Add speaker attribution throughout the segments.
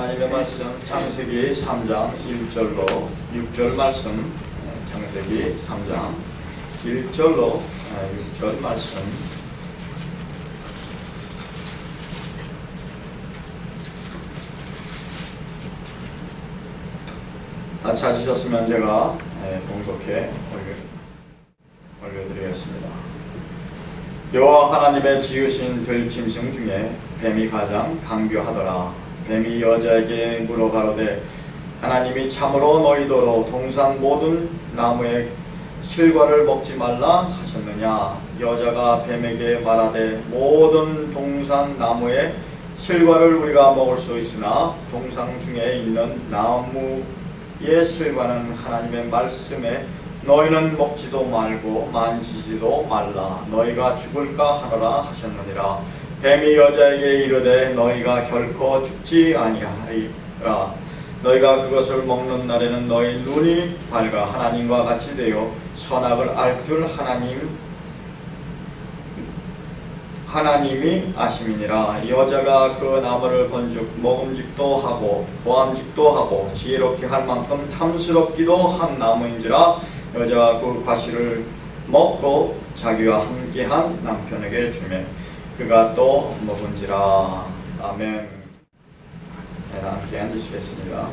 Speaker 1: 하나님의 말씀 창세기 3장 1절로 6절 말씀, 창세기 3장 1절로 6절 말씀. 다 찾으셨으면 제가 봉독해 올려드리겠습니다. 여호와 하나님의 지으신 들짐승 중에 뱀이 가장 강교하더라. 뱀이 여자에게 물어가로되 하나님이 참으로 너희더러 동산 모든 나무의 실과를 먹지 말라 하셨느냐. 여자가 뱀에게 말하되 모든 동산 나무의 실과를 우리가 먹을 수 있으나 동산 중에 있는 나무의 실과는 하나님의 말씀에 너희는 먹지도 말고 만지지도 말라. 너희가 죽을까 하노라 하셨느니라. 뱀이 여자에게 이르되 너희가 결코 죽지 아니하리라. 너희가 그것을 먹는 날에는 너희 눈이 밝아 하나님과 같이 되어 선악을 알 줄 하나님이 아심이니라. 여자가 그 나무를 본즉 먹음직도 하고 보암직도 하고 지혜롭게 할 만큼 탐스럽기도 한 나무인지라. 여자가 그 과실을 먹고 자기와 함께한 남편에게 주매 그가 또 먹은지라. 아멘. 네, 함께 앉으시겠습니다.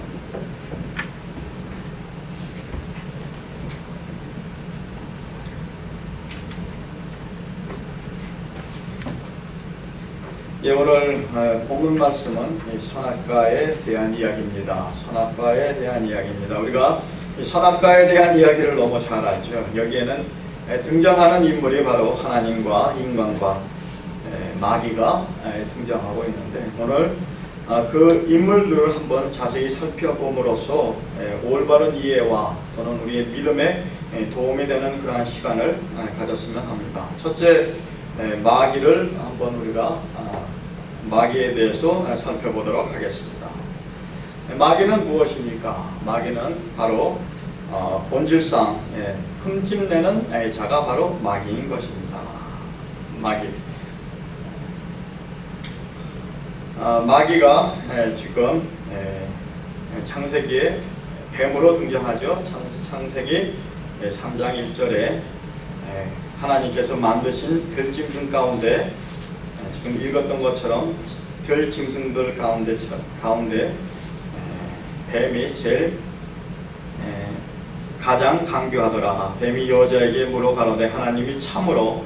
Speaker 1: 오늘 본문 말씀은 선악과에 대한 이야기입니다. 선악과에 대한 이야기입니다. 우리가 이 선악과에 대한 이야기를 너무 잘 알죠. 여기에는 등장하는 인물이 바로 하나님과 인간과 마귀가 등장하고 있는데 오늘 그 인물들을 한번 자세히 살펴봄으로써 올바른 이해와 또는 우리의 믿음에 도움이 되는 그러한 시간을 가졌으면 합니다. 첫째, 마귀를 한번 우리가 마귀에 대해서 살펴보도록 하겠습니다. 마귀는 무엇입니까? 마귀는 바로 본질상 흠집내는 자가 바로 마귀인 것입니다. 마귀. 마귀가 지금 창세기에 뱀으로 등장하죠. 창세기 3장 1절에 하나님께서 만드신 들짐승 가운데 지금 읽었던 것처럼 들짐승들 가운데 뱀이 제일 가장 강교하더라. 뱀이 여자에게 물어가로되 하나님이 참으로는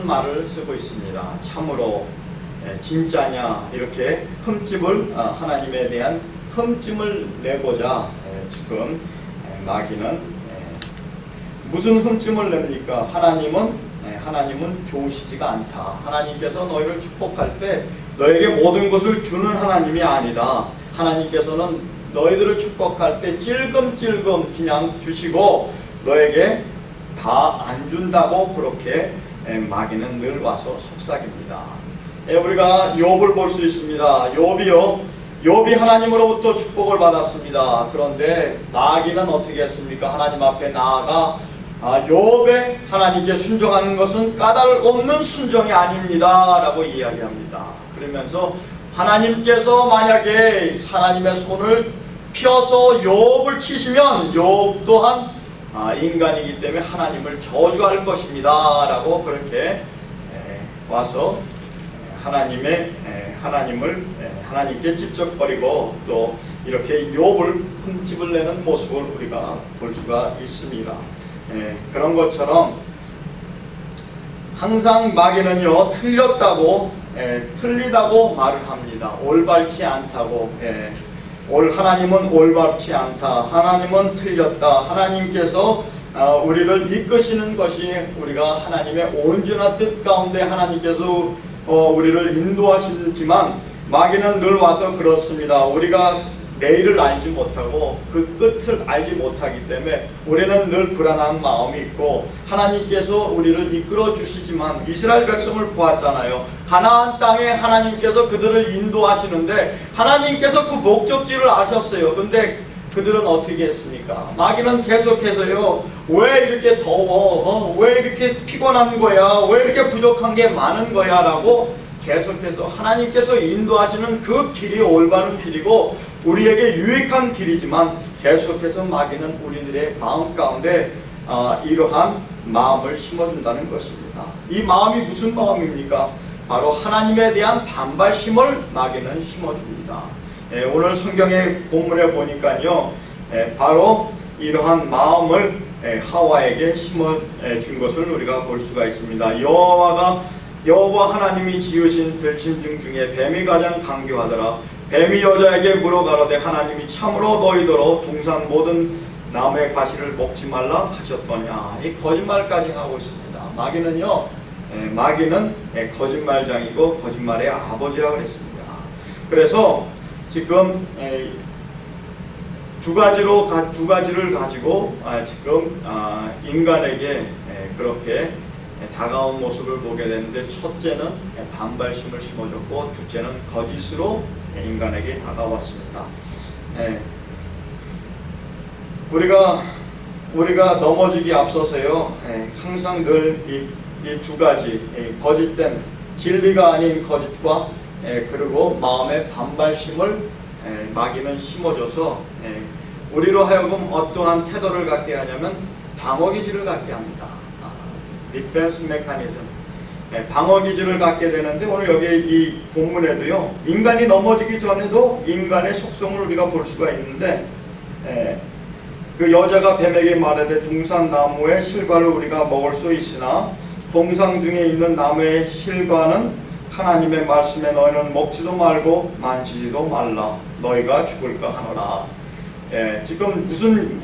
Speaker 1: 말을 쓰고 있습니다. 참으로 진짜냐 이렇게 흠집을 하나님에 대한 흠집을 내고자 지금 마귀는 무슨 흠집을 냅니까? 하나님은 좋으시지가 않다. 하나님께서 너희를 축복할 때 너에게 모든 것을 주는 하나님이 아니다. 하나님께서는 너희들을 축복할 때 찔끔찔끔 그냥 주시고 너에게 다 안 준다고 그렇게 마귀는 늘 와서 속삭입니다. 우리가 욥을 볼 수 있습니다. 욥이 하나님으로부터 축복을 받았습니다. 그런데 마귀는 어떻게 했습니까? 하나님 앞에 나아가 욥의 하나님께 순종하는 것은 까닭 없는 순종이 아닙니다 라고 이야기합니다. 그러면서 하나님께서 만약에 하나님의 손을 펴서 욥을 치시면 욥 또한 인간이기 때문에 하나님을 저주할 것입니다 라고 그렇게 와서 하나님께 찝쩍거리고 또 이렇게 욥을 흠집을 내는 모습을 우리가 볼 수가 있습니다. 그런 것처럼 항상 마귀는요 틀리다고 말을 합니다. 올바르지 않다고. 하나님은 올바르지 않다. 하나님은 틀렸다. 하나님께서 우리를 이끄시는 것이 우리가 하나님의 온전한 뜻 가운데 하나님께서 우리를 인도하시지만 마귀는 늘 와서 그렇습니다. 우리가 내일을 알지 못하고 그 끝을 알지 못하기 때문에 우리는 늘 불안한 마음이 있고 하나님께서 우리를 이끌어 주시지만 이스라엘 백성을 보았잖아요. 가나안 땅에 하나님께서 그들을 인도하시는데 하나님께서 그 목적지를 아셨어요. 근데 그들은 어떻게 했습니까? 마귀는 계속해서요, 왜 이렇게 더워? 왜 이렇게 피곤한 거야? 왜 이렇게 부족한 게 많은 거야? 라고 계속해서 하나님께서 인도하시는 그 길이 올바른 길이고 우리에게 유익한 길이지만 계속해서 마귀는 우리들의 마음 가운데 이러한 마음을 심어준다는 것입니다. 이 마음이 무슨 마음입니까? 바로 하나님에 대한 반발심을 마귀는 심어줍니다. 오늘 성경의 본문에 보니까요, 바로 이러한 마음을 하와에게 심어준 것을 우리가 볼 수가 있습니다. 여호와 하나님이 지으신 들짐승 중에 뱀이 가장 강교하더라. 뱀이 여자에게 물어가로되 하나님이 참으로 너희더러 동산 모든 나무의 과실을 먹지 말라 하셨더냐. 이 거짓말까지 하고 있습니다. 마귀는 거짓말장이고 거짓말의 아버지라고 그랬습니다. 그래서 지금 두 가지를 가지고 지금 인간에게 그렇게 다가온 모습을 보게 되는데, 첫째는 반발심을 심어줬고 둘째는 거짓으로 인간에게 다가왔습니다. 우리가 넘어지기 앞서서요, 항상 늘 이 두 가지 거짓된 진리가 아닌 거짓과 그리고 마음의 반발심을 마귀는 심어줘서 우리로 하여금 어떠한 태도를 갖게 하냐면 방어기질을 갖게 합니다. 디펜스 메커니즘, 방어기질을 갖게 되는데, 오늘 여기 이 본문에도요, 인간이 넘어지기 전에도 인간의 속성을 우리가 볼 수가 있는데, 그 여자가 뱀에게 말하되 동산 나무의 실과를 우리가 먹을 수 있으나 동산 중에 있는 나무의 실과는 하나님의 말씀에 너희는 먹지도 말고 만지지도 말라. 너희가 죽을까 하노라. 지금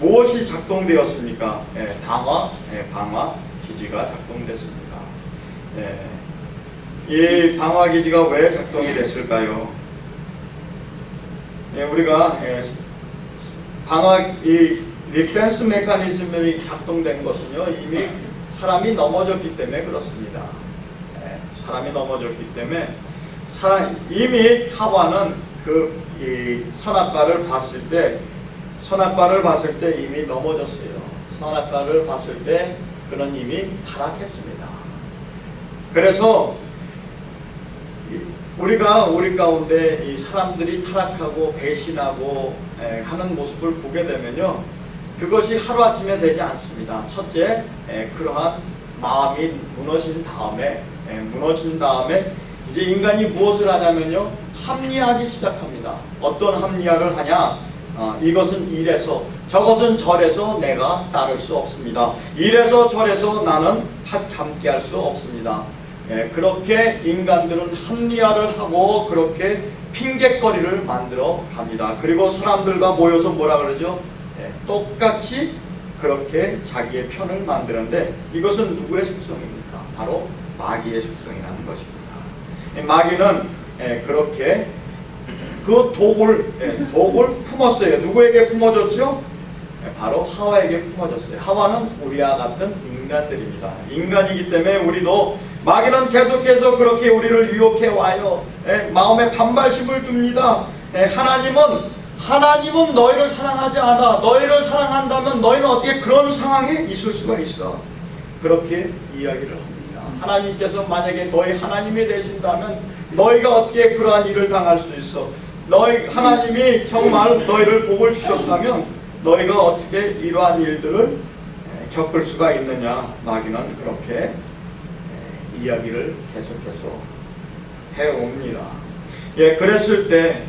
Speaker 1: 무엇이 작동되었습니까? 방화 기지가 작동됐습니다. 이 방화 기지가 왜 작동이 됐을까요? 우리가 이 디펜스 메커니즘이 작동된 것은요, 이미 사람이 넘어졌기 때문에 그렇습니다. 사람이 넘어졌기 때문에 이미 하와는 이 선악과를 봤을 때 이미 넘어졌어요. 선악과를 봤을 때 그는 이미 타락했습니다. 그래서 우리 가운데 이 사람들이 타락하고 배신하고 하는 모습을 보게 되면요, 그것이 하루아침에 되지 않습니다. 첫째, 그러한 마음이 무너진 다음에 이제 인간이 무엇을 하냐면요, 합리화하기 시작합니다. 어떤 합리화를 하냐? 이것은 이래서 저것은 저래서 내가 따를 수 없습니다. 이래서 저래서 나는 함께 할 수 없습니다. 그렇게 인간들은 합리화를 하고 그렇게 핑곗거리를 만들어 갑니다. 그리고 사람들과 모여서 뭐라 그러죠? 똑같이 그렇게 자기의 편을 만드는데, 이것은 누구의 속성입니까? 바로 마귀의 속성이라는 것입니다. 마귀는 그렇게 그 독을 품었어요. 누구에게 품어줬죠? 바로 하와에게 품어졌어요. 하와는 우리와 같은 인간들입니다. 인간이기 때문에 우리도, 마귀는 계속해서 그렇게 우리를 유혹해 와요. 마음에 반발심을 줍니다. 하나님은 너희를 사랑하지 않아. 너희를 사랑한다면 너희는 어떻게 그런 상황에 있을 수가 있어? 그렇게 이야기를 합니다. 하나님께서 만약에 너희 하나님이 되신다면 너희가 어떻게 그러한 일을 당할 수 있어? 하나님이 정말 너희를 복을 주셨다면 너희가 어떻게 이러한 일들을 겪을 수가 있느냐? 마귀는 그렇게 이야기를 계속해서 해옵니다. 그랬을 때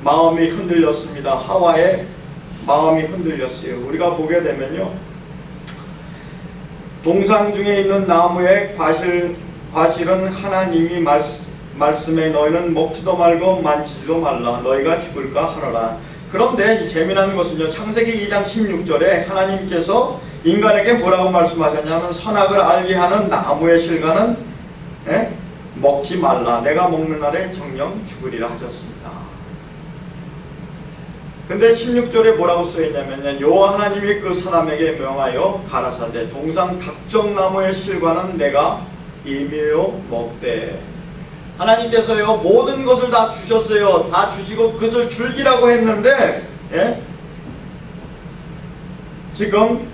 Speaker 1: 마음이 흔들렸습니다. 하와의 마음이 흔들렸어요. 우리가 보게 되면요, 동상 중에 있는 나무의 과실은 하나님이 말씀에 너희는 먹지도 말고 만지지도 말라. 너희가 죽을까 하노라. 그런데 재미난 것은요, 창세기 2장 16절에 하나님께서 인간에게 뭐라고 말씀하셨냐면, 선악을 알게 하는 나무의 실과는 먹지 말라. 내가 먹는 날에 정령 죽으리라 하셨습니다. 근데 16절에 뭐라고 써있냐면요, 여호와 하나님이 그 사람에게 명하여 가라사대 동산 각종 나무의 실과는 내가 임의로 먹되. 하나님께서요, 모든 것을 다 주셨어요. 다 주시고 그것을 줄기라고 했는데, 지금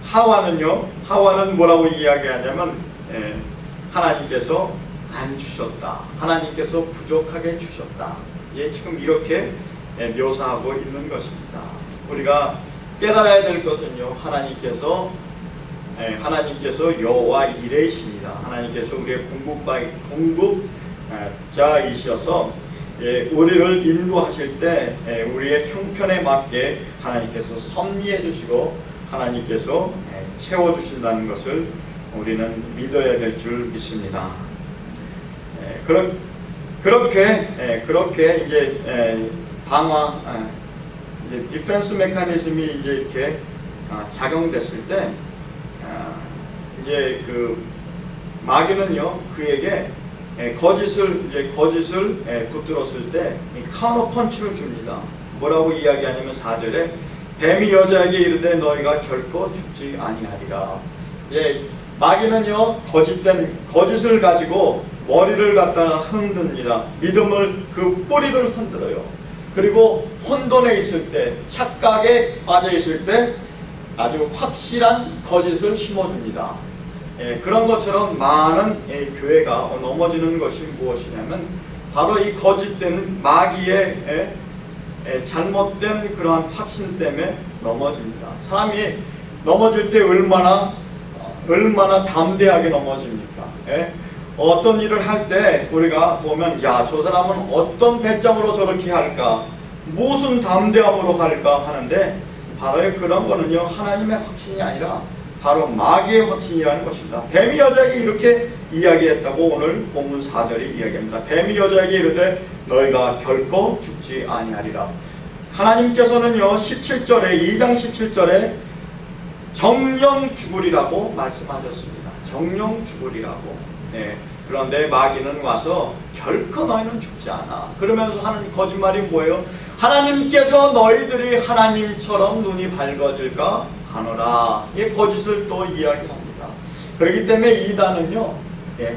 Speaker 1: 하와는 뭐라고 이야기하냐면, 하나님께서 안 주셨다. 하나님께서 부족하게 주셨다. 예, 지금 이렇게 묘사하고 있는 것입니다. 우리가 깨달아야 될 것은요, 하나님께서 여호와 이레이십니다. 하나님께서 우리의 공급자이셔서 우리를 인도하실 때 우리의 형편에 맞게 하나님께서 섭리해 주시고 하나님께서 채워주신다는 것을 우리는 믿어야 될 줄 믿습니다. 그렇게 이제 이제 디펜스 메커니즘이 이제 이렇게 작용됐을 때 이제 그 마귀는요, 그에게 거짓을 붙들었을 때 카운터 펀치를 줍니다. 뭐라고 이야기하냐면 4절에 뱀이 여자에게 이르되 너희가 결코 죽지 아니하리라. 마귀는요, 거짓을 가지고 머리를 갖다가 흔듭니다. 믿음을 그 뿌리를 흔들어요. 그리고 혼돈에 있을 때, 착각에 빠져 있을 때 아주 확실한 거짓을 심어줍니다. 그런 것처럼 많은 교회가 넘어지는 것이 무엇이냐면 바로 이 거짓된 마귀의 잘못된 그러한 확신 때문에 넘어집니다. 사람이 넘어질 때 얼마나 담대하게 넘어집니까? 어떤 일을 할 때 우리가 보면 야, 저 사람은 어떤 배짱으로 저렇게 할까? 무슨 담대함으로 할까? 하는데 바로 그런 거는요, 하나님의 확신이 아니라 바로 마귀의 확신이라는 것입니다. 뱀이 여자에게 이렇게 이야기했다고 오늘 본문 4절이 이야기합니다. 뱀이 여자에게 이르되 너희가 결코 죽지 아니하리라. 하나님께서는요, 2장 17절에 정령 죽으리라고 말씀하셨습니다. 정령 죽으리라고. 그런데 마귀는 와서 결코 너희는 죽지 않아. 그러면서 하는 거짓말이 뭐예요? 하나님께서 너희들이 하나님처럼 눈이 밝아질까 하노라. 이 거짓을 또 이야기합니다. 그렇기 때문에 이단은요,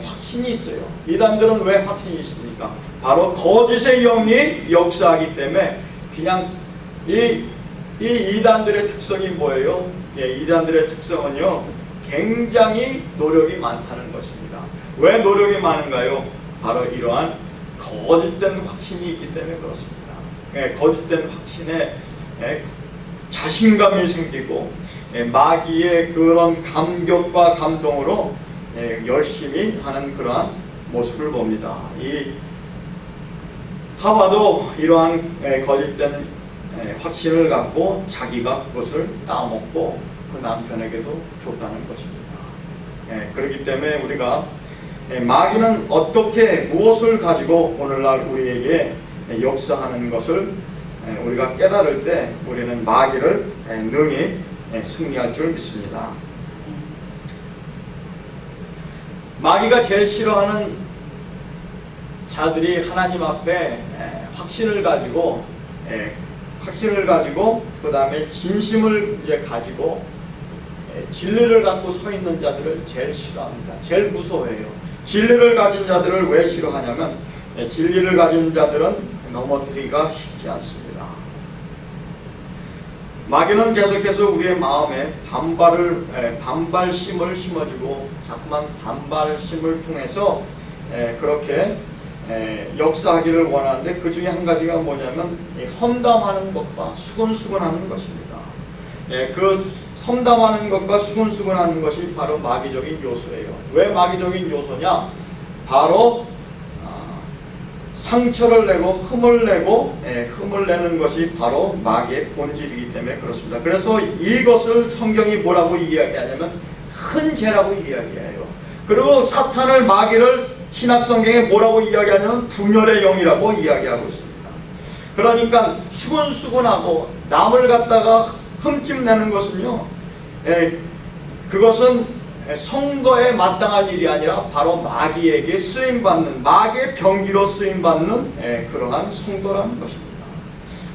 Speaker 1: 확신이 있어요. 이단들은 왜 확신이 있습니까? 바로 거짓의 영이 역사하기 때문에 그냥 이 이단들의 특성이 뭐예요? 이단들의 특성은요, 굉장히 노력이 많다는 것입니다. 왜 노력이 많은가요? 바로 이러한 거짓된 확신이 있기 때문에 그렇습니다. 거짓된 확신에 자신감이 생기고 마귀의 그런 감격과 감동으로 열심히 하는 그러한 모습을 봅니다. 이 하와도 이러한 거짓된 확신을 갖고 자기가 그것을 따먹고 그 남편에게도 줬다는 것입니다. 그렇기 때문에 우리가 마귀는 어떻게 무엇을 가지고 오늘날 우리에게 역사하는 것을 우리가 깨달을 때 우리는 마귀를 능히 승리할 줄 믿습니다. 마귀가 제일 싫어하는 자들이 하나님 앞에 확신을 가지고 그 다음에 진심을 이제 가지고 진리를 갖고 서 있는 자들을 제일 싫어합니다. 제일 무서워해요. 진리를 가진 자들을 왜 싫어하냐면 진리를 가진 자들은 넘어뜨리기가 쉽지 않습니다. 마귀는 계속해서 우리의 마음에 반발심을 심어주고 자꾸만 반발심을 통해서 그렇게 역사하기를 원하는데 그 중에 한 가지가 뭐냐면 험담하는 것과 수근수근하는 것입니다. 그 험담하는 것과 수근수근하는 것이 바로 마귀적인 요소예요. 왜 마귀적인 요소냐? 바로 상처를 내고 흠을 내는 것이 바로 마귀의 본질이기 때문에 그렇습니다. 그래서 이것을 성경이 뭐라고 이야기하냐면 큰 죄라고 이야기해요. 그리고 사탄을, 마귀를 신약 성경에 뭐라고 이야기하냐면 분열의 영이라고 이야기하고 있습니다. 그러니까 수근수근하고 남을 갖다가 흠집내는 것은요, 그것은 성도에 마땅한 일이 아니라 바로 마귀에게 쓰임받는, 마귀의 병기로 쓰임받는 그러한 성도라는 것입니다.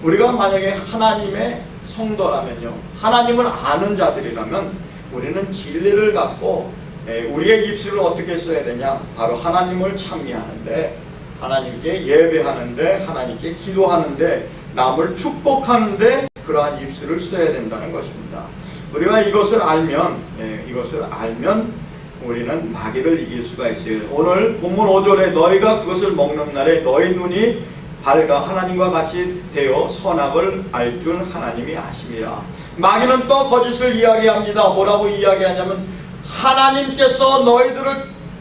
Speaker 1: 우리가 만약에 하나님의 성도라면요, 하나님을 아는 자들이라면 우리는 진리를 갖고 우리의 입술을 어떻게 써야 되냐? 바로 하나님을 찬미하는데, 하나님께 예배하는데, 하나님께 기도하는데, 남을 축복하는데 그러한 입술을 써야 된다는 것입니다. 우리가 이것을 알면 우리는 마귀를 이길 수가 있어요. 오늘 본문 5절에 너희가 그것을 먹는 날에 너희 눈이 밝아 하나님과 같이 되어 선악을 알 줄 하나님이 아심이라. 마귀는 또 거짓을 이야기합니다. 뭐라고 이야기하냐면 하나님께서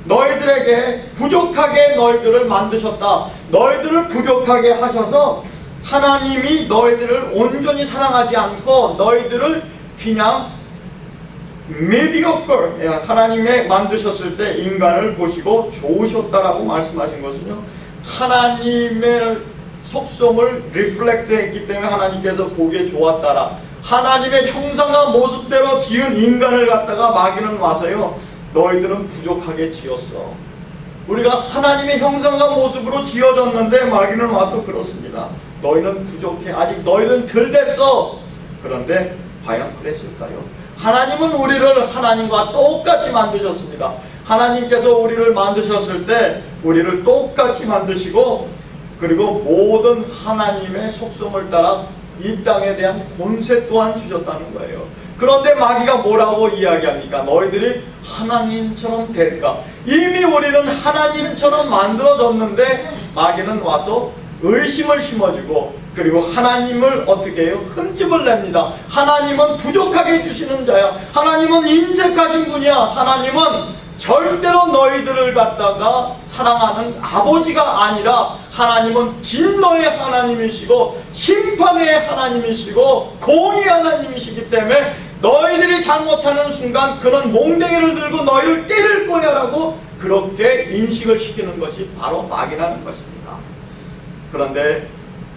Speaker 1: 너희들에게 부족하게 너희들을 만드셨다. 너희들을 부족하게 하셔서 하나님이 너희들을 온전히 사랑하지 않고 너희들을 그냥 mediocre, 하나님의 만드셨을 때 인간을 보시고 좋으셨다라고 말씀하신 것은요, 하나님의 속성을 리플렉트 했기 때문에 하나님께서 보기에 좋았다라. 하나님의 형상과 모습대로 지은 인간을 갖다가 마귀는 와서요, 너희들은 부족하게 지었어. 우리가 하나님의 형상과 모습으로 지어졌는데 마귀는 와서 그렇습니다. 너희는 부족해. 아직 너희는 덜 됐어. 그런데 과연 그랬을까요? 하나님은 우리를 하나님과 똑같이 만드셨습니다. 하나님께서 우리를 만드셨을 때 우리를 똑같이 만드시고, 그리고 모든 하나님의 속성을 따라 이 땅에 대한 권세 또한 주셨다는 거예요. 그런데 마귀가 뭐라고 이야기합니까? 너희들이 하나님처럼 될까? 이미 우리는 하나님처럼 만들어졌는데 마귀는 와서 의심을 심어주고, 그리고 하나님을 어떻게 해요? 흠집을 냅니다. 하나님은 부족하게 해주시는 자야. 하나님은 인색하신 분이야. 하나님은 절대로 너희들을 갖다가 사랑하는 아버지가 아니라 하나님은 진노의 하나님이시고 심판의 하나님이시고 공의 하나님이시기 때문에 너희들이 잘못하는 순간 그는 몽둥이를 들고 너희를 때릴 거야 라고 그렇게 인식을 시키는 것이 바로 마귀라는 것입니다. 그런데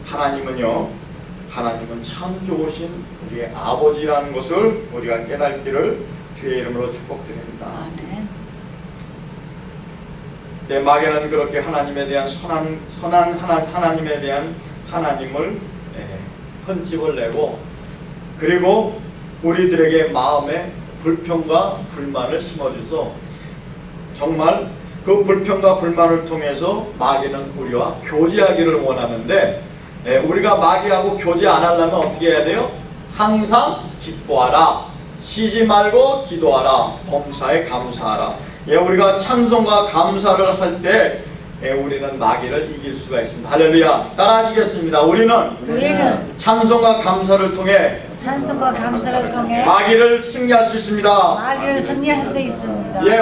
Speaker 1: 하나님은요, 하나님은 참 좋으신 우리의 아버지라는 것을 우리가 깨닫기를 주의 이름으로 축복드립니다. 아멘. 네, 마귀는 그렇게 하나님에 대한 선한 하나님에 대한 하나님을 흠집을 내고, 그리고 우리들에게 마음에 불평과 불만을 심어줘서 정말 그 불평과 불만을 통해서 마귀는 우리와 교제하기를 원하는데, 우리가 마귀하고 교제 안 하려면 어떻게 해야 돼요? 항상 기뻐하라, 쉬지 말고 기도하라, 범사에 감사하라. 우리가 찬송과 감사를 할 때 우리는 마귀를 이길 수가 있습니다. 할렐루야. 따라 하시겠습니다. 우리는 찬송과 감사를 통해 마귀를 승리할 수 있습니다.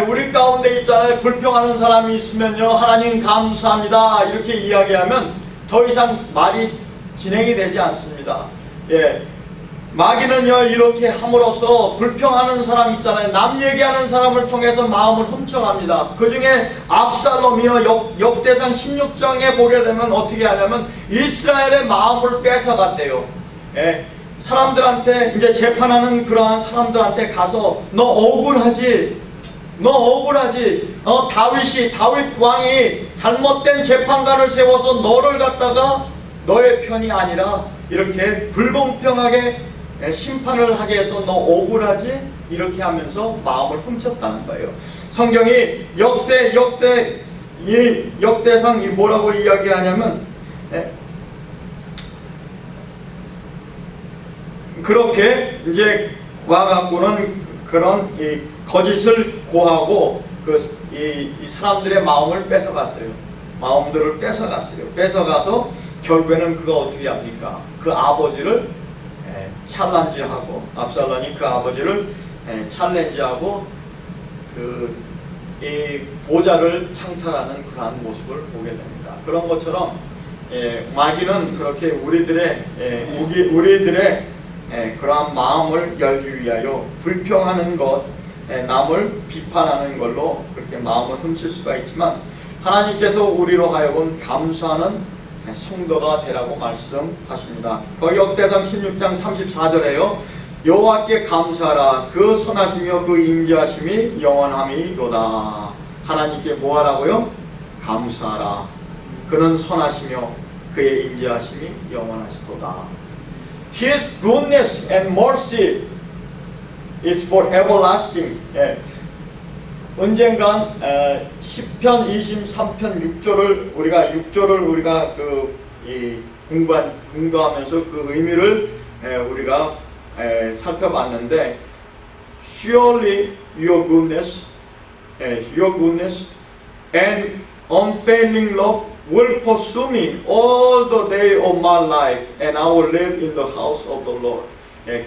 Speaker 1: 우리 가운데 있잖아요. 불평하는 사람이 있으면요, 하나님 감사합니다 이렇게 이야기하면 더 이상 말이 진행이 되지 않습니다. 마귀는요, 이렇게 함으로써 불평하는 사람 있잖아요. 남 얘기하는 사람을 통해서 마음을 훔쳐갑니다. 그 중에 압살롬이요, 역대상 16장에 보게 되면 어떻게 하냐면 이스라엘의 마음을 뺏어갔대요. 사람들한테, 이제 재판하는 그러한 사람들한테 가서 너 억울하지? 다윗 왕이 잘못된 재판관을 세워서 너를 갖다가 너의 편이 아니라 이렇게 불공평하게 심판을 하게 해서 너 억울하지? 이렇게 하면서 마음을 훔쳤다는 거예요. 성경이 역대상이 뭐라고 이야기하냐면, 그렇게 이제 와갖고는 그런 거짓을 고하고 이 사람들의 마음을 뺏어갔어요. 마음들을 뺏어가서 결국에는 그가 어떻게 합니까? 그 아버지를 챌린지하고, 압살롬이 그 아버지를 챌린지하고 이 보좌를 창탈하는 그러한 모습을 보게 됩니다. 그런 것처럼 마귀는 그렇게 우리들의 그러한 마음을 열기 위하여 불평하는 것, 남을 비판하는 걸로 그렇게 마음을 훔칠 수가 있지만, 하나님께서 우리로 하여금 감사하는 성도가 되라고 말씀하십니다. 역대상 16장 34절에요. 여호와께 감사하라. 그 선하시며 그 인자하심이 영원함이로다. 하나님께 뭐하라고요? 감사하라. 그는 선하시며 그의 인자하심이 영원하시도다. His goodness and mercy is for everlasting. 언젠간 시편 23편 6절을 우리가 공부하면서 그 의미를 우리가 살펴봤는데, Surely your goodness your goodness and unfailing love will pursue me all the day of my life, and I will live in the house of the Lord.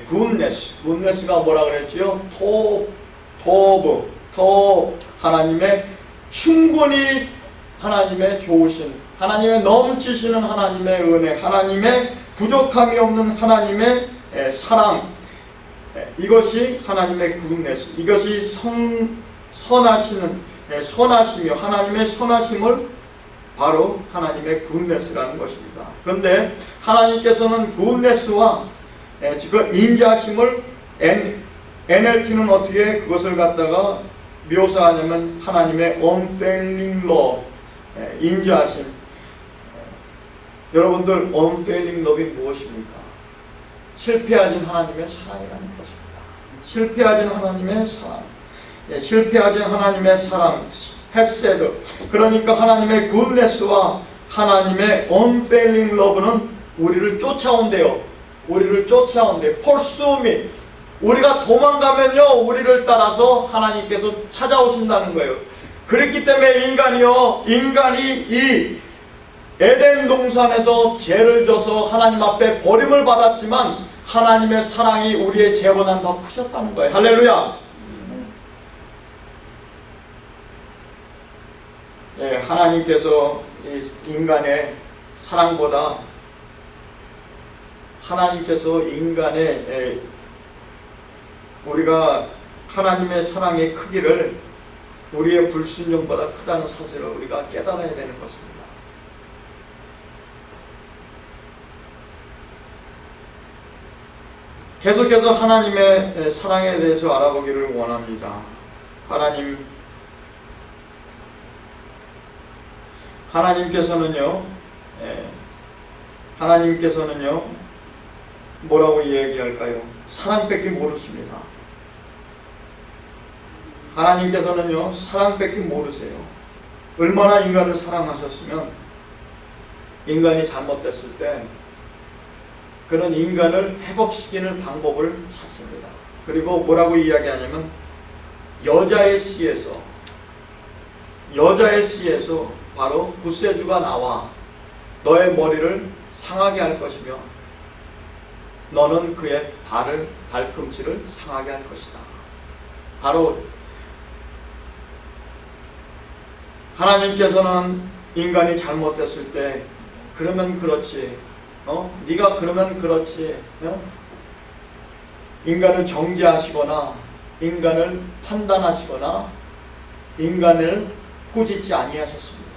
Speaker 1: goodness가 뭐라 그랬지요? top 하나님의 충분히 하나님의 좋으신, 하나님의 넘치시는 하나님의 은혜, 하나님의 부족함이 없는 하나님의 사랑, 이것이 하나님의 goodness, 이것이 선하시며 하나님의 선하심을 바로 하나님의 goodness라는 것입니다. 그런데 하나님께서는 goodness와 지금 인자하심을 NLT는 어떻게 그것을 갖다가 묘사하냐면 하나님의 unfailing love, 인자하심. 여러분들 unfailing love이 무엇입니까? 실패하진 하나님의 사랑이라는 것입니다. 실패하진 하나님의 사랑, 실패하진 하나님의 사랑, 헤세드. 그러니까 하나님의 goodness와 하나님의 unfailing love는 우리를 쫓아온대요. 우리를 쫓아온대요. pursue me. 우리가 도망가면요, 우리를 따라서 하나님께서 찾아오신다는 거예요. 그렇기 때문에 인간이 이 에덴 동산에서 죄를 져서 하나님 앞에 버림을 받았지만 하나님의 사랑이 우리의 죄보다는 더 크셨다는 거예요. 할렐루야. 하나님께서 인간의 사랑보다 하나님께서 인간의 우리가 하나님의 사랑의 크기를 우리의 불순종보다 크다는 사실을 우리가 깨달아야 되는 것입니다. 계속해서 하나님의 사랑에 대해서 알아보기를 원합니다. 하나님께서는요 뭐라고 이야기할까요? 사랑밖에 모르십니다. 하나님께서는요 사랑밖에 모르세요. 얼마나 인간을 사랑하셨으면 인간이 잘못됐을 때 그런 인간을 회복시키는 방법을 찾습니다. 그리고 뭐라고 이야기하냐면 여자의 씨에서 바로 구세주가 나와 너의 머리를 상하게 할 것이며 너는 그의 발꿈치를 상하게 할 것이다. 바로 하나님께서는 인간이 잘못됐을 때 그러면 그렇지, 네가 그러면 그렇지, 인간을 정죄하시거나 인간을 판단하시거나 인간을 꾸짖지 아니하셨습니다.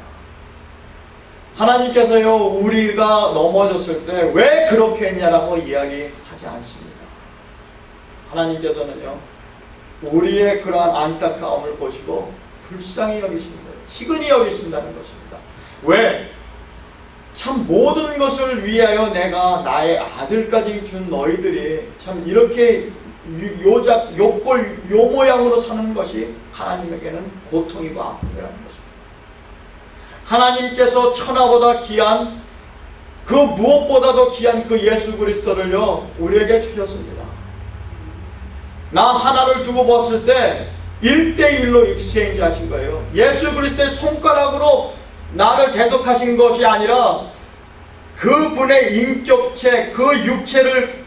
Speaker 1: 하나님께서요 우리가 넘어졌을 때 왜 그렇게 했냐라고 이야기하지 않습니다. 하나님께서는요 우리의 그러한 안타까움을 보시고 불쌍히 여기시는 거예요. 시근히 여기신다는 것입니다. 왜? 참 모든 것을 위하여 내가 나의 아들까지 준 너희들이 참 이렇게 요 모양으로 사는 것이 하나님에게는 고통이고 아픔이라는 것입니다. 하나님께서 천하보다 귀한 그 무엇보다도 귀한 그 예수 그리스도를요 우리에게 주셨습니다. 나 하나를 두고 봤을 때 1대1로 익스체인지 하신 거예요. 예수 그리스도의 손가락으로 나를 대속하신 것이 아니라 그분의 인격체, 그 육체를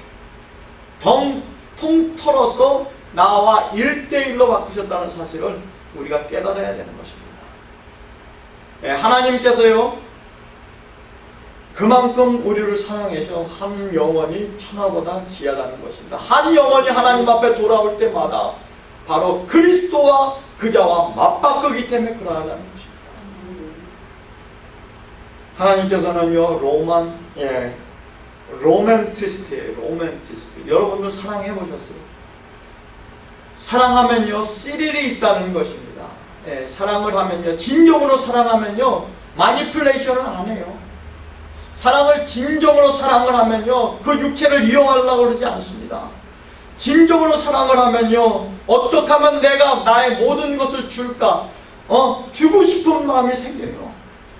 Speaker 1: 통틀어서 나와 1대1로 바꾸셨다는 사실을 우리가 깨달아야 되는 것입니다. 하나님께서요 그만큼 우리를 사랑해서 한 영혼이 천하보다 귀하다는 것입니다. 한 영혼이 하나님 앞에 돌아올 때마다 바로 그리스도와 그자와 맞바꾸기 때문에 그러하다는 것입니다. 하나님께서는요 로맨티스트예요. 로맨티스트. 여러분들 사랑해 보셨어요? 사랑하면요 스릴이 있다는 것입니다. 사랑을 하면요 진정으로 사랑하면요 마니플레이션을 안 해요. 사랑을 진정으로 사랑을 하면요 그 육체를 이용하려고 그러지 않습니다. 진정으로 사랑을 하면요 어떻게 하면 내가 나의 모든 것을 줄까? 주고 싶은 마음이 생겨요.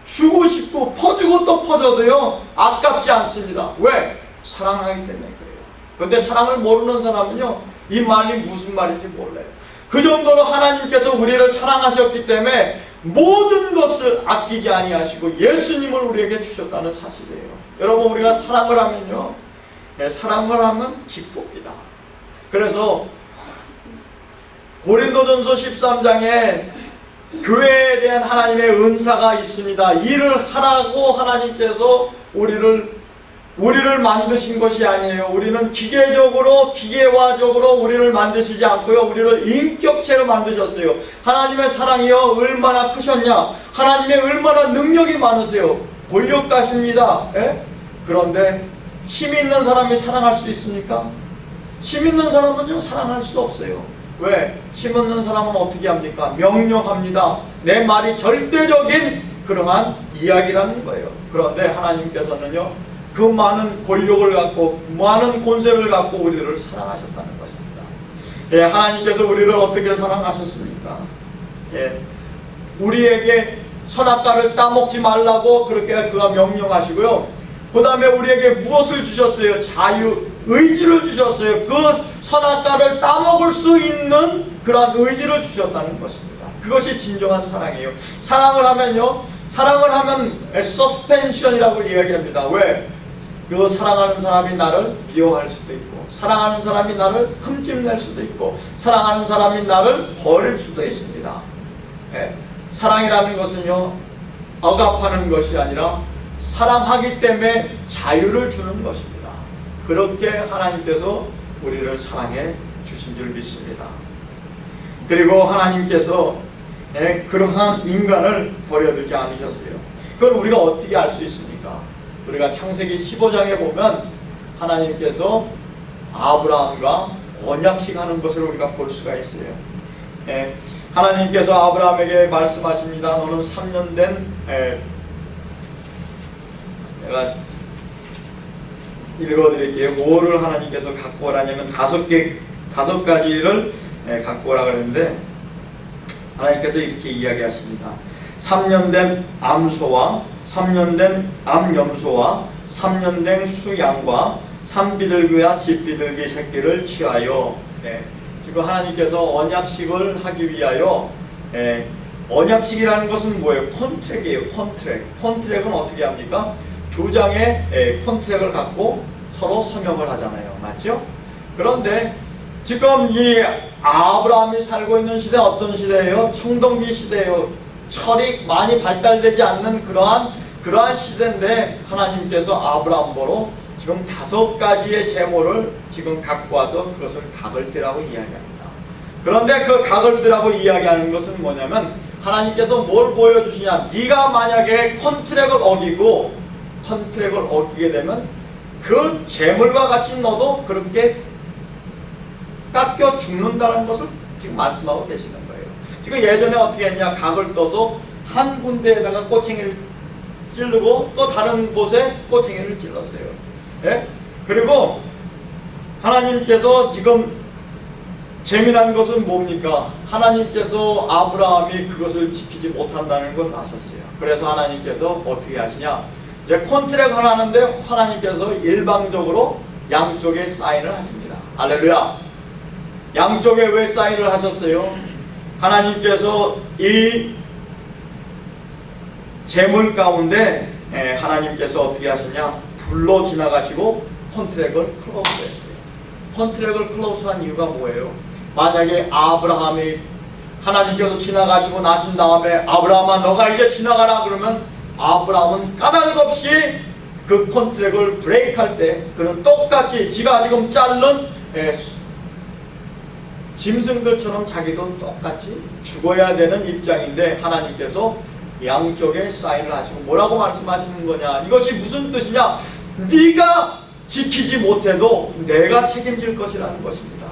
Speaker 1: 주고 싶고 퍼주고 또 퍼줘도요 아깝지 않습니다. 왜? 사랑하기 때문에 그래요. 그런데 사랑을 모르는 사람은요 이 말이 무슨 말인지 몰라요. 그 정도로 하나님께서 우리를 사랑하셨기 때문에 모든 것을 아끼지 아니하시고 예수님을 우리에게 주셨다는 사실이에요. 여러분, 우리가 사랑을 하면요, 사랑을 하면 기쁩니다. 그래서 고린도전서 13장에 교회에 대한 하나님의 은사가 있습니다. 일을 하라고 하나님께서 우리를 만드신 것이 아니에요. 우리는 기계화적으로 우리를 만드시지 않고요, 우리를 인격체로 만드셨어요. 하나님의 사랑이요 얼마나 크셨냐, 하나님의 얼마나 능력이 많으세요. 권력가십니다. 그런데 힘 있는 사람이 사랑할 수 있습니까? 힘 있는 사람은 사랑할 수 없어요. 왜? 힘 있는 사람은 어떻게 합니까? 명령합니다. 내 말이 절대적인 그러한 이야기라는 거예요. 그런데 하나님께서는요, 그 많은 권력을 갖고 많은 권세를 갖고 우리를 사랑하셨다는 것입니다. 하나님께서 우리를 어떻게 사랑하셨습니까? 우리에게 선악과를 따먹지 말라고 그렇게 그가 명령하시고요, 그 다음에 우리에게 무엇을 주셨어요? 의지를 주셨어요. 그 선악과를 따먹을 수 있는 그러한 의지를 주셨다는 것입니다. 그것이 진정한 사랑이에요. 사랑을 하면 서스펜션이라고 이야기합니다. 왜? 그 사랑하는 사람이 나를 미워할 수도 있고, 사랑하는 사람이 나를 흠집낼 수도 있고, 사랑하는 사람이 나를 버릴 수도 있습니다. 사랑이라는 것은요, 억압하는 것이 아니라 사랑하기 때문에 자유를 주는 것입니다. 그렇게 하나님께서 우리를 사랑해 주신 줄 믿습니다. 그리고 하나님께서 그러한 인간을 버려두지 않으셨어요. 그걸 우리가 어떻게 알 수 있습니까? 우리가 창세기 15장에 보면 하나님께서 아브라함과 언약식 하는 것을 우리가 볼 수가 있어요. 하나님께서 아브라함에게 말씀하십니다. 너는 3년 된 제가 읽어드릴게요. 뭐를 하나님께서 갖고 오라냐면 다섯 가지를 갖고 오라 그랬는데, 하나님께서 이렇게 이야기하십니다. 3년 된 암소와 3년 된 암염소와 3년 된 수양과 산비둘기와 집비둘기 새끼를 취하여, 지금 하나님께서 언약식을 하기 위하여, 언약식이라는 것은 뭐예요? 컨트랙이에요. 컨트랙은 어떻게 합니까? 두 장의 컨트랙을 갖고 서로 서명을 하잖아요. 맞죠? 그런데 지금 이 아브라함이 살고 있는 시대 어떤 시대예요? 청동기 시대예요. 철이 많이 발달되지 않는 그러한 시대인데, 하나님께서 아브라함 보러 지금 5가지의 제모를 지금 갖고 와서 그것을 각을 드라고 이야기합니다. 그런데 그 각을 드라고 이야기하는 것은 뭐냐면, 하나님께서 뭘 보여주시냐, 네가 만약에 컨트랙을 어기게 되면 그 재물과 같이 너도 그렇게 깎여 죽는다는 것을 지금 말씀하고 계시는 거예요. 지금 예전에 어떻게 했냐, 각을 떠서 한 군데에다가 꼬챙이를 찌르고 또 다른 곳에 꼬챙이를 찔렀어요. 그리고 하나님께서 지금 재미난 것은 뭡니까? 하나님께서 아브라함이 그것을 지키지 못한다는 걸 아셨어요. 그래서 하나님께서 어떻게 하시냐, 이제 컨트랙을 하는데 하나님께서 일방적으로 양쪽에 사인을 하십니다. 할렐루야. 양쪽에 왜 사인을 하셨어요? 하나님께서 이 재물 가운데 하나님께서 어떻게 하셨냐, 불로 지나가시고 컨트랙을 클로즈 했어요. 컨트랙을 클로즈한 이유가 뭐예요? 만약에 아브라함이 하나님께서 지나가시고 나신 다음에 아브라함아 너가 이제 지나가라 그러면 아브라함은 까닭 없이 그 컨트랙을 브레이크할 때 그는 똑같이 지가 지금 자른 짐승들처럼 자기도 똑같이 죽어야 되는 입장인데, 하나님께서 양쪽에 사인을 하시고 뭐라고 말씀하시는 거냐, 이것이 무슨 뜻이냐, 네가 지키지 못해도 내가 책임질 것이라는 것입니다.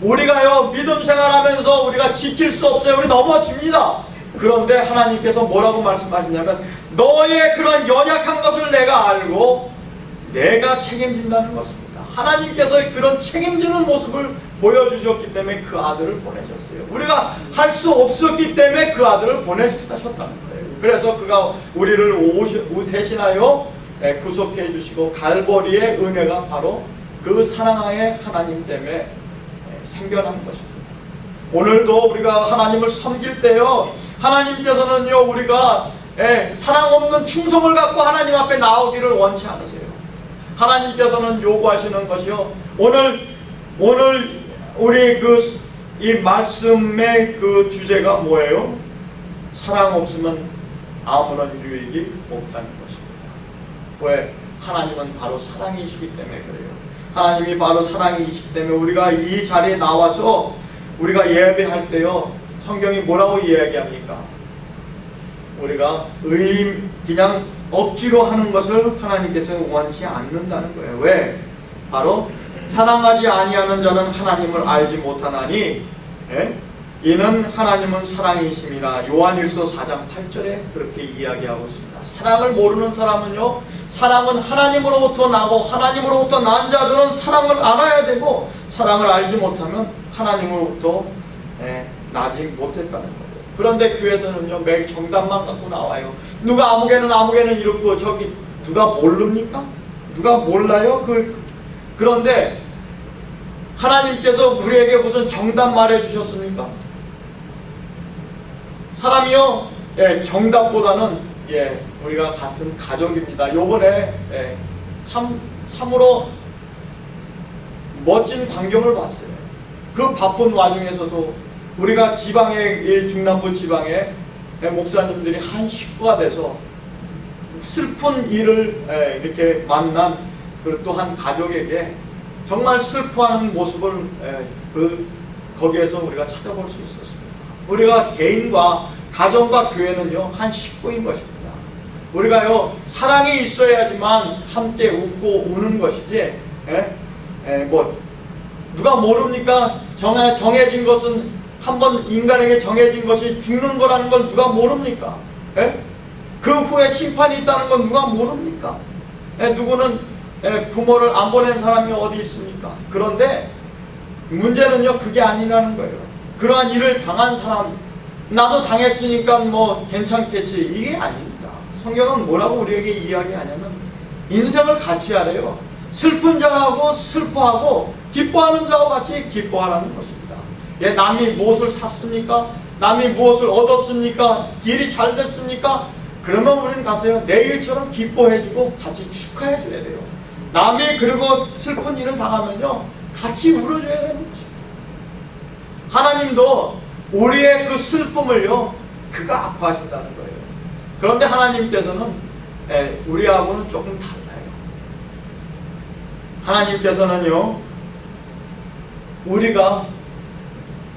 Speaker 1: 우리가요 믿음 생활하면서 우리가 지킬 수 없어요. 우리 넘어집니다. 그런데 하나님께서 뭐라고 말씀하시냐면, 너의 그런 연약한 것을 내가 알고 내가 책임진다는 것입니다. 하나님께서 그런 책임지는 모습을 보여주셨기 때문에 그 아들을 보내셨어요. 우리가 할 수 없었기 때문에 그 아들을 보내셨다는 거예요. 그래서 그가 우리를 대신하여 구속해 주시고, 갈보리의 은혜가 바로 그 사랑의 하나님 때문에 생겨난 것입니다. 오늘도 우리가 하나님을 섬길 때요, 하나님께서는요, 우리가 사랑 없는 충성을 갖고 하나님 앞에 나오기를 원치 않으세요. 하나님께서는 요구하시는 것이요, 오늘 우리 이 말씀의 그 주제가 뭐예요? 사랑 없으면 아무런 유익이 없다는 것입니다. 왜? 하나님은 바로 사랑이시기 때문에 그래요. 하나님이 바로 사랑이시기 때문에 우리가 이 자리에 나와서 우리가 예배할 때요, 성경이 뭐라고 이야기합니까? 우리가 그냥 억지로 하는 것을 하나님께서 원치 않는다는 거예요. 왜? 바로 사랑하지 아니하는 자는 하나님을 알지 못하나니 이는 하나님은 사랑이심이라. 요한일서 4장 8절에 그렇게 이야기하고 있습니다. 사랑을 모르는 사람은요, 사랑은 하나님으로부터 나고 하나님으로부터 난 자들은 사랑을 알아야 되고, 사랑을 알지 못하면 하나님으로부터 나지 못했다는 거예요. 그런데 교회에서는요, 매일 정답만 갖고 나와요. 누가 아무개는 이렇고, 저기 누가 모릅니까? 누가 몰라요? 그런데 하나님께서 우리에게 무슨 정답 말해 주셨습니까? 사람이요, 정답보다는 우리가 같은 가족입니다. 요번에 참으로 멋진 광경을 봤어요. 그 바쁜 와중에서도 우리가 지방의 중남부 지방의 목사님들이 한 식구가 돼서 슬픈 일을 이렇게 만난 또 한 가족에게 정말 슬퍼하는 모습을 거기에서 우리가 찾아볼 수 있었습니다. 우리가 개인과 가정과 교회는요, 한 식구인 것입니다. 우리가요, 사랑이 있어야지만 함께 웃고 우는 것이지, 누가 모릅니까? 정해진 것은, 한번 인간에게 정해진 것이 죽는 거라는 걸 누가 모릅니까? 그 후에 심판이 있다는 건 누가 모릅니까? 누구는 부모를 안 보낸 사람이 어디 있습니까? 그런데 문제는요, 그게 아니라는 거예요. 그러한 일을 당한 사람, 나도 당했으니까 뭐 괜찮겠지, 이게 아닙니다. 성경은 뭐라고 우리에게 이야기하냐면 인생을 같이 하래요. 슬픈 자하고 슬퍼하고 기뻐하는 자와 같이 기뻐하라는 것입니다. 남이 무엇을 샀습니까? 남이 무엇을 얻었습니까? 일이 잘 됐습니까? 그러면 우리는 가서요, 내일처럼 기뻐해주고 같이 축하해줘야 돼요. 남이 그리고 슬픈 일을 당하면요, 같이 울어줘야 되는 것입니다. 하나님도 우리의 그 슬픔을요, 그가 아파하신다는 거예요. 그런데 하나님께서는 우리하고는 조금 달라요. 하나님께서는요, 우리가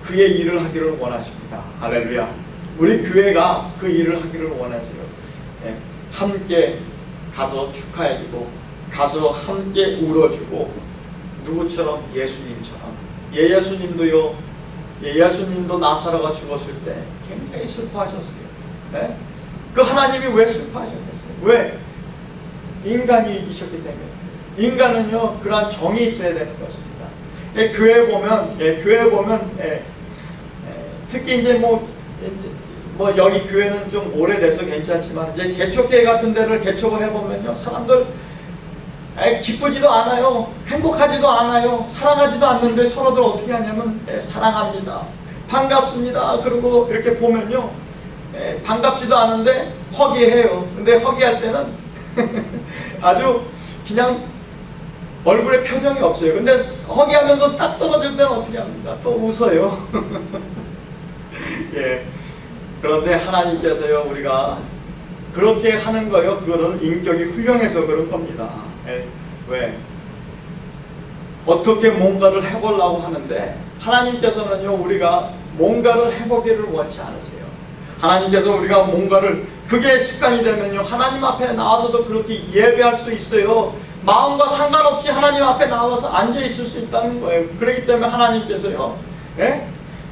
Speaker 1: 그의 일을 하기를 원하십니다. 할렐루야. 우리 교회가 그 일을 하기를 원하세요. 함께 가서 축하해주고, 가서 함께 울어주고, 누구처럼? 예수님처럼. 예수님도 나사로가 죽었을 때 굉장히 슬퍼하셨어요. 그 하나님이 왜 슬퍼하셨겠어요? 왜? 인간이셨기 때문에. 인간은요, 그러한 정이 있어야 되는 것입니다. 교회 보면 특히 이제 뭐 여기 교회는 좀 오래돼서 괜찮지만, 이제 개척교회 같은 데를 개척을 해보면요, 사람들 기쁘지도 않아요. 행복하지도 않아요. 사랑하지도 않는데 서로들 어떻게 하냐면 사랑합니다, 반갑습니다, 그리고 이렇게 보면요, 반갑지도 않은데 허기해요. 근데 허기할 때는 아주 그냥 얼굴에 표정이 없어요. 근데 허기하면서 딱 떨어질 때는 어떻게 합니까? 또 웃어요. 그런데 하나님께서요, 우리가 그렇게 하는 거요, 그거는 인격이 훌륭해서 그런 겁니다. 왜? 어떻게 뭔가를 해보려고 하는데, 하나님께서는요, 우리가 뭔가를 해보기를 원치 않으세요. 하나님께서 우리가 뭔가를, 그게 습관이 되면요, 하나님 앞에 나와서도 그렇게 예배할 수 있어요. 마음과 상관없이 하나님 앞에 나와서 앉아있을 수 있다는 거예요. 그렇기 때문에 하나님께서요,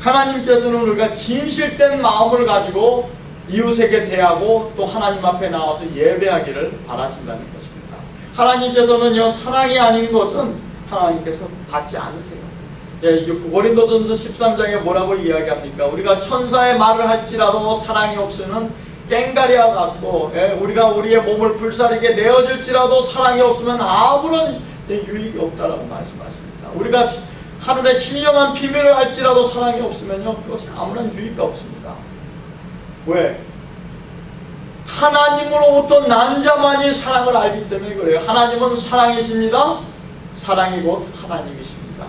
Speaker 1: 하나님께서는 우리가 진실된 마음을 가지고 이웃에게 대하고 또 하나님 앞에 나와서 예배하기를 바라신다는 것입니다. 하나님께서는요, 사랑이 아닌 것은 하나님께서 받지 않으세요. 고린도전서 13장에 뭐라고 이야기합니까? 우리가 천사의 말을 할지라도 사랑이 없으면 꽹가리와 같고, 우리가 우리의 몸을 불사르게 내어질지라도 사랑이 없으면 아무런 유익이 없다라고 말씀하십니다. 우리가 하늘의 신령한 비밀을 알지라도 사랑이 없으면요, 그것이 아무런 유익도 없습니다. 왜? 하나님으로부터 난 자만이 사랑을 알기 때문에 그래요. 하나님은 사랑이십니다. 사랑이 곧 하나님이십니다.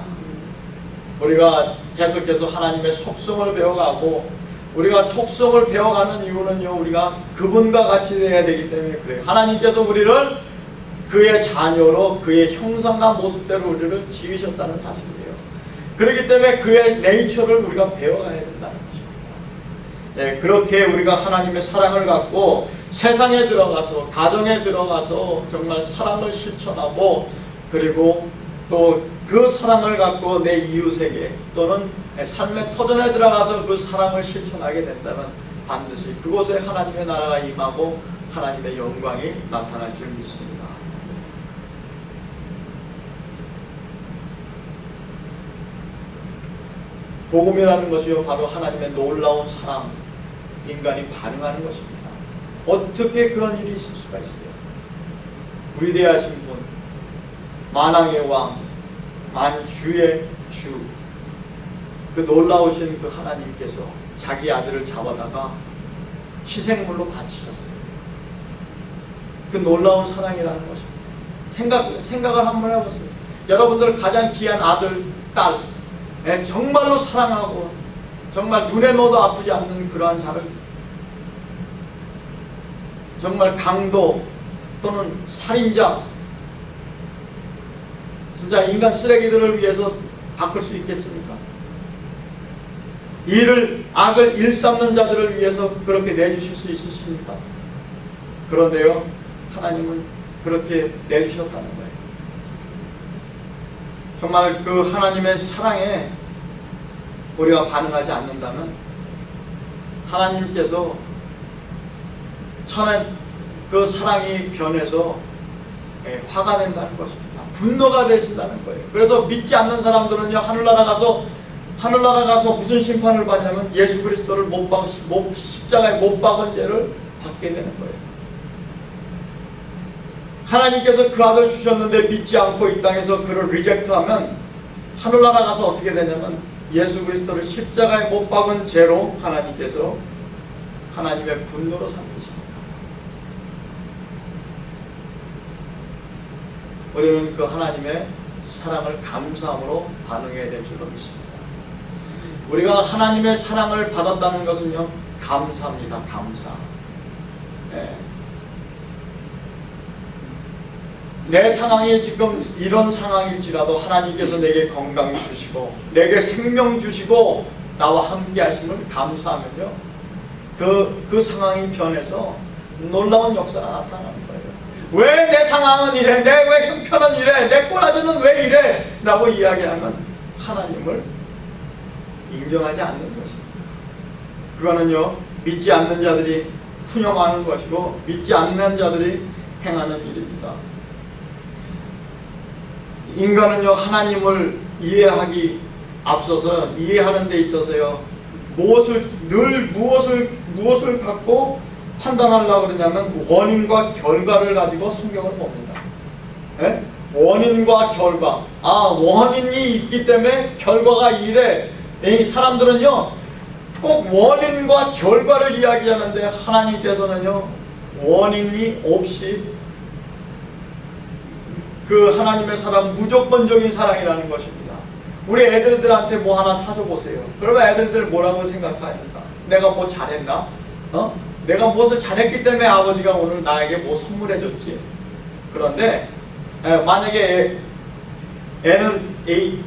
Speaker 1: 우리가 계속해서 하나님의 속성을 배워가고, 우리가 속성을 배워가는 이유는요, 우리가 그분과 같이 되어야 되기 때문에 그래요. 하나님께서 우리를 그의 자녀로 그의 형상과 모습대로 우리를 지으셨다는 사실이에요. 그렇기 때문에 그의 네이처를 우리가 배워가야 된다는 것입니다. 네, 그렇게 우리가 하나님의 사랑을 갖고 세상에 들어가서, 가정에 들어가서 정말 사랑을 실천하고, 그리고 또 그 사랑을 갖고 내 이웃에게 또는 삶의 터전에 들어가서 그 사랑을 실천하게 된다면 반드시 그곳에 하나님의 나라가 임하고 하나님의 영광이 나타날 줄 믿습니다. 복음이라는 것이요, 바로 하나님의 놀라운 사랑, 인간이 반응하는 것입니다. 어떻게 그런 일이 있을 수가 있어요? 위대하신 분, 만왕의 왕, 만주의 주, 그 놀라우신 그 하나님께서 자기 아들을 잡아다가 희생물로 바치셨어요. 그 놀라운 사랑이라는 것입니다. 생각을 한번 해보세요. 여러분들 가장 귀한 아들, 딸, 정말로 사랑하고 정말 눈에 넣어도 아프지 않는 그러한 자를, 정말 강도 또는 살인자, 진짜 인간 쓰레기들을 위해서 바꿀 수 있겠습니까? 악을 일삼는 자들을 위해서 그렇게 내주실 수 있으십니까? 그런데요, 하나님은 그렇게 내주셨다는 거예요. 정말 그 하나님의 사랑에 우리가 반응하지 않는다면 하나님께서 천한 그 사랑이 변해서 화가 된다는 것입니다. 분노가 되신다는 거예요. 그래서 믿지 않는 사람들은요, 하늘나라 가서 무슨 심판을 받냐면 예수 그리스도를 십자가에 못 박은 죄를 받게 되는 거예요. 하나님께서 그 아들 주셨는데 믿지 않고 이 땅에서 그를 리젝트하면 하늘나라 가서 어떻게 되냐면 예수 그리스도를 십자가에 못 박은 죄로 하나님께서 하나님의 분노로 삼으십니다. 우리는 그 하나님의 사랑을 감사함으로 반응해야 될 줄로 믿습니다. 우리가 하나님의 사랑을 받았다는 것은요, 감사합니다. 감사. 내 상황이 지금 이런 상황일지라도 하나님께서 내게 건강 주시고 내게 생명 주시고 나와 함께 하심을 감사하면요, 그 상황이 변해서 놀라운 역사가 나타나는 거예요. 왜 내 상황은 이래? 왜 형편은 이래? 내 꼬라지는 왜 이래? 라고 이야기하면 하나님을 인정하지 않는 것입니다. 그거는요, 믿지 않는 자들이 훈용하는 것이고 믿지 않는 자들이 행하는 일입니다. 인간은요, 하나님을 이해하기 앞서서 이해하는 데 있어서요, 무엇을 갖고 판단하려고 그러냐면 원인과 결과를 가지고 성경을 봅니다. 원인과 결과. 원인이 있기 때문에 결과가 이래. 이 사람들은요, 꼭 원인과 결과를 이야기하는데 하나님께서는요, 원인이 없이 그 하나님의 사랑, 무조건적인 사랑이라는 것입니다. 우리 애들한테 뭐 하나 사줘 보세요. 그러면 애들들 뭐라고 생각합니까? 내가 뭐 잘했나? 내가 무엇을 잘했기 때문에 아버지가 오늘 나에게 뭐 선물해 줬지. 그런데 만약에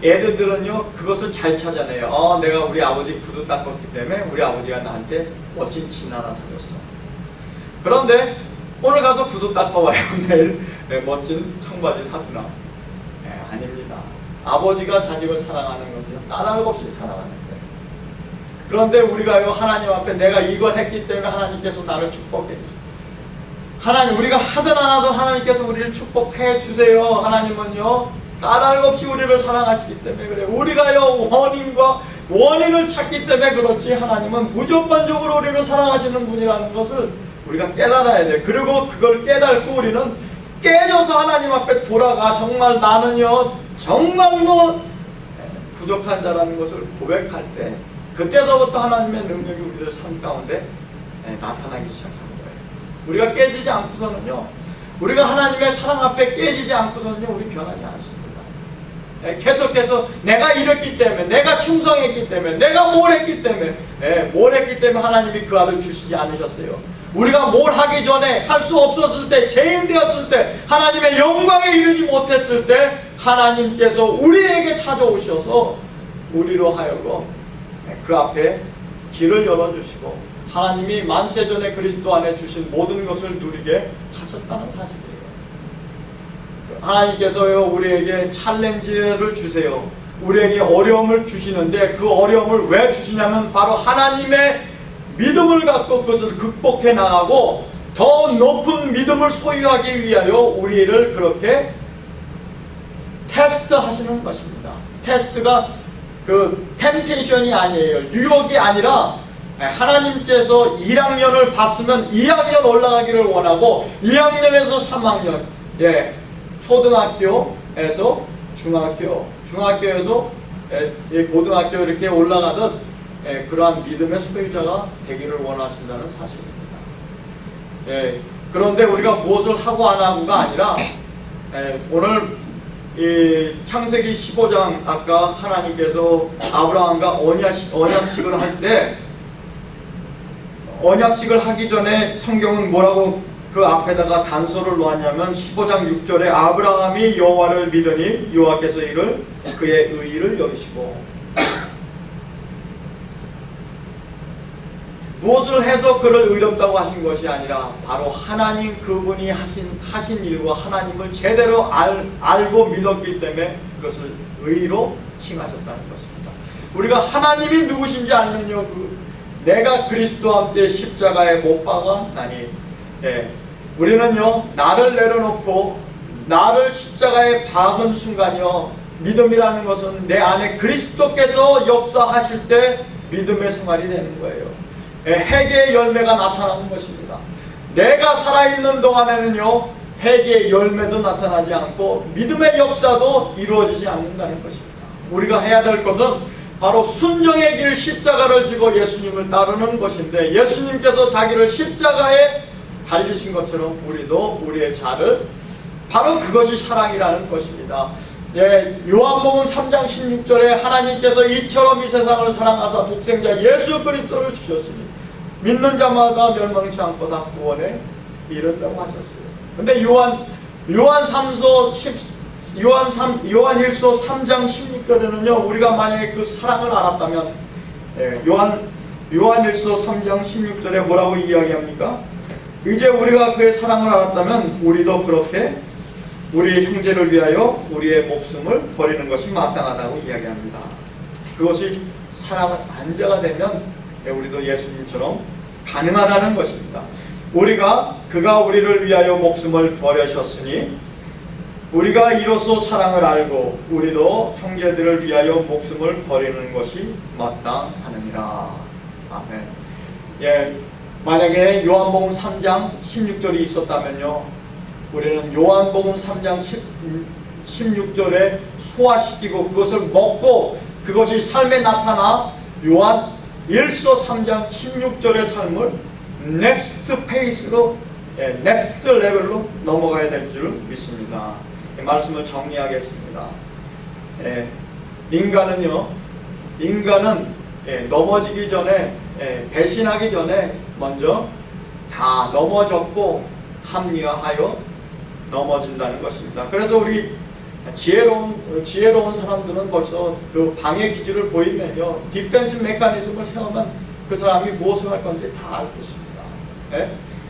Speaker 1: 애들들은요, 그것을 잘 찾아내요. 내가 우리 아버지 구두 닦았기 때문에 우리 아버지가 나한테 멋진 진 하나 사줬어. 그런데 오늘 가서 구두 닦아와요. 내일 멋진 청바지 사주나? 아닙니다. 아버지가 자식을 사랑하는 건요, 까닭 없이 사랑하는데. 그런데 우리가요, 하나님 앞에 내가 이걸 했기 때문에 하나님께서 나를 축복해 주세요. 우리가 하든 안 하든 하나님께서 우리를 축복해 주세요. 하나님은요, 까닭 없이 우리를 사랑하시기 때문에 그래요. 우리가요, 원인을 찾기 때문에 그렇지, 하나님은 무조건적으로 우리를 사랑하시는 분이라는 것을 우리가 깨달아야 돼요. 그리고 그걸 깨닫고 우리는 깨져서 하나님 앞에 돌아가. 정말 나는요, 정말로 부족한 자라는 것을 고백할 때 그때서부터 하나님의 능력이 우리들 삶 가운데 나타나기 시작하는 거예요. 우리가 깨지지 않고서는요, 우리가 하나님의 사랑 앞에 깨지지 않고서는요, 우리 변하지 않습니다. 계속해서 내가 이랬기 때문에, 내가 충성했기 때문에, 내가 뭘 했기 때문에 하나님이 그 아들 주시지 않으셨어요. 우리가 뭘 하기 전에 할 수 없었을 때, 죄인 되었을 때, 하나님의 영광에 이르지 못했을 때 하나님께서 우리에게 찾아오셔서 우리로 하여금 그 앞에 길을 열어주시고 하나님이 만세전에 그리스도 안에 주신 모든 것을 누리게 하셨다는 사실이에요. 하나님께서요, 우리에게 챌린지를 주세요. 우리에게 어려움을 주시는데 그 어려움을 왜 주시냐면 바로 하나님의 믿음을 갖고 그것을 극복해 나가고 더 높은 믿음을 소유하기 위하여 우리를 그렇게 테스트 하시는 것입니다. 테스트가 그 템테이션이 아니에요. 유혹이 아니라 하나님께서 1학년을 봤으면 2학년 올라가기를 원하고 2학년에서 3학년, 초등학교에서 중학교, 중학교에서 고등학교 이렇게 올라가듯 그러한 믿음의 소유자가 되기를 원하신다는 사실입니다. 그런데 우리가 무엇을 하고 안 하고가 아니라 오늘 이 창세기 15장 아까 하나님께서 아브라함과 언약식을 할 때 언약식을 하기 전에 성경은 뭐라고 그 앞에다가 단서를 놓았냐면 15장 6절에 아브라함이 여호와를 믿으니 여호와께서 이를 그의 의의를 여기시고, 무엇을 해서 그를 의롭다고 하신 것이 아니라 바로 하나님 그분이 하신 일과 하나님을 제대로 알고 믿었기 때문에 그것을 의로 칭하셨다는 것입니다. 우리가 하나님이 누구신지 알면요, 내가 그리스도와 함께 십자가에 못 박았나니, 우리는요, 나를 내려놓고 나를 십자가에 박은 순간이요, 믿음이라는 것은 내 안에 그리스도께서 역사하실 때 믿음의 생활이 되는 거예요. 회개의 열매가 나타나는 것입니다. 내가 살아있는 동안에는요, 회개의 열매도 나타나지 않고 믿음의 역사도 이루어지지 않는다는 것입니다. 우리가 해야 될 것은 바로 순종의 길 십자가를 지고 예수님을 따르는 것인데, 예수님께서 자기를 십자가에 달리신 것처럼 우리도 우리의 자를, 바로 그것이 사랑이라는 것입니다. 요한복음 3장 16절에 하나님께서 이처럼 이 세상을 사랑하사 독생자 예수 그리스도를 주셨으니 믿는 자마다 멸망치 않고 다 구원에 이른다고 하셨어요. 근데 요한일서 3장 16절에는요, 우리가 만약에 그 사랑을 알았다면, 요한일서 3장 16절에 뭐라고 이야기합니까? 이제 우리가 그의 사랑을 알았다면 우리도 그렇게 우리 형제를 위하여 우리의 목숨을 버리는 것이 마땅하다고 이야기합니다. 그것이 사랑의 안자가 되면 우리도 예수님처럼 가능하다는 것입니다. 그가 우리를 위하여 목숨을 버리셨으니 우리가 이로써 사랑을 알고 우리도 형제들을 위하여 목숨을 버리는 것이 마땅하느니라. 아멘. 만약에 요한복음 3장 16절이 있었다면요, 우리는 요한복음 3장 16절에 소화시키고 그것을 먹고 그것이 삶에 나타나 요한일서 3장 16절의 삶을 넥스트 페이스로, 넥스트 레벨로 넘어가야 될 줄 믿습니다. 이 말씀을 정리하겠습니다. 인간은 넘어지기 전에, 배신하기 전에 먼저 다 넘어졌고 합리화하여 넘어진다는 것입니다. 그래서 우리 지혜로운 사람들은 벌써 그 방해 기지를 보이면요, 디펜스 메커니즘을 세우면 그 사람이 무엇을 할 건지 다 알고 있습니다.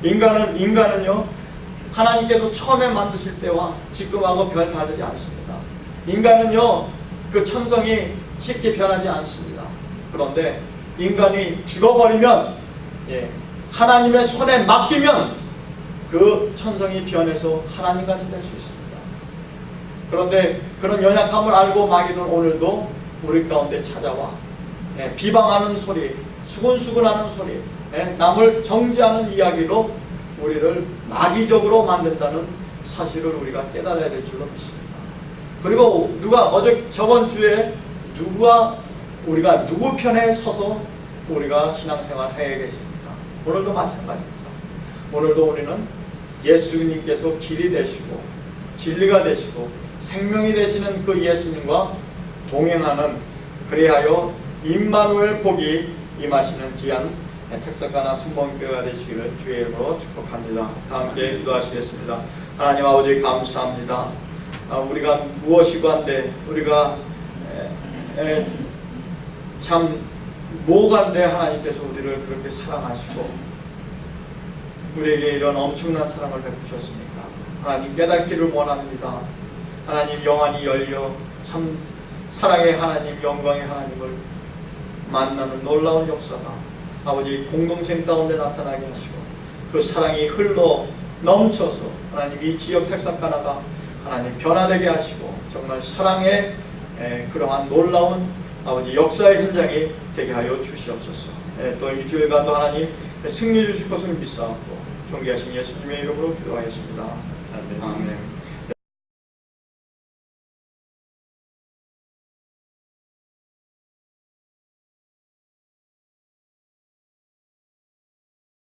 Speaker 1: 인간은요, 하나님께서 처음에 만드실 때와 지금하고 별 다르지 않습니다. 인간은요, 그 천성이 쉽게 변하지 않습니다. 그런데 인간이 죽어버리면, 하나님의 손에 맡기면 그 천성이 변해서 하나님같이 될 수 있습니다. 그런데 그런 연약함을 알고 마귀는 오늘도 우리 가운데 찾아와 비방하는 소리, 수근수근하는 소리, 남을 정죄하는 이야기로 우리를 마귀적으로 만든다는 사실을 우리가 깨달아야 될 줄로 믿습니다. 그리고 저번 주에 우리가 누구 편에 서서 우리가 신앙생활 해야겠습니까? 오늘도 마찬가지입니다. 오늘도 우리는 예수님께서 길이 되시고 진리가 되시고 생명이 되시는 그 예수님과 동행하는, 그리하여 임마누엘 복이 임하시는 귀한 택석가나 순복음교회가 되시기를 주의 이름으로 축복합니다. 다 함께 기도하시겠습니다. 하나님 아버지 감사합니다. 우리가 무엇이고 한데 우리가 참 뭐간데 하나님께서 우리를 그렇게 사랑하시고 우리에게 이런 엄청난 사랑을 베푸셨습니까? 하나님 깨닫기를 원합니다. 하나님 영안이 열려 참 사랑의 하나님, 영광의 하나님을 만나는 놀라운 역사가 아버지 공동체 가운데 나타나게 하시고 그 사랑이 흘러 넘쳐서 하나님 이 지역 택사카나가 하나님 변화되게 하시고 정말 사랑의 그러한 놀라운 아버지 역사의 현장이 되게 하여 주시옵소서. 또 일주일간도 하나님 승리 주실 것을 믿사옵고 존귀하신 예수님의 이름으로 기도하였습니다. 아멘.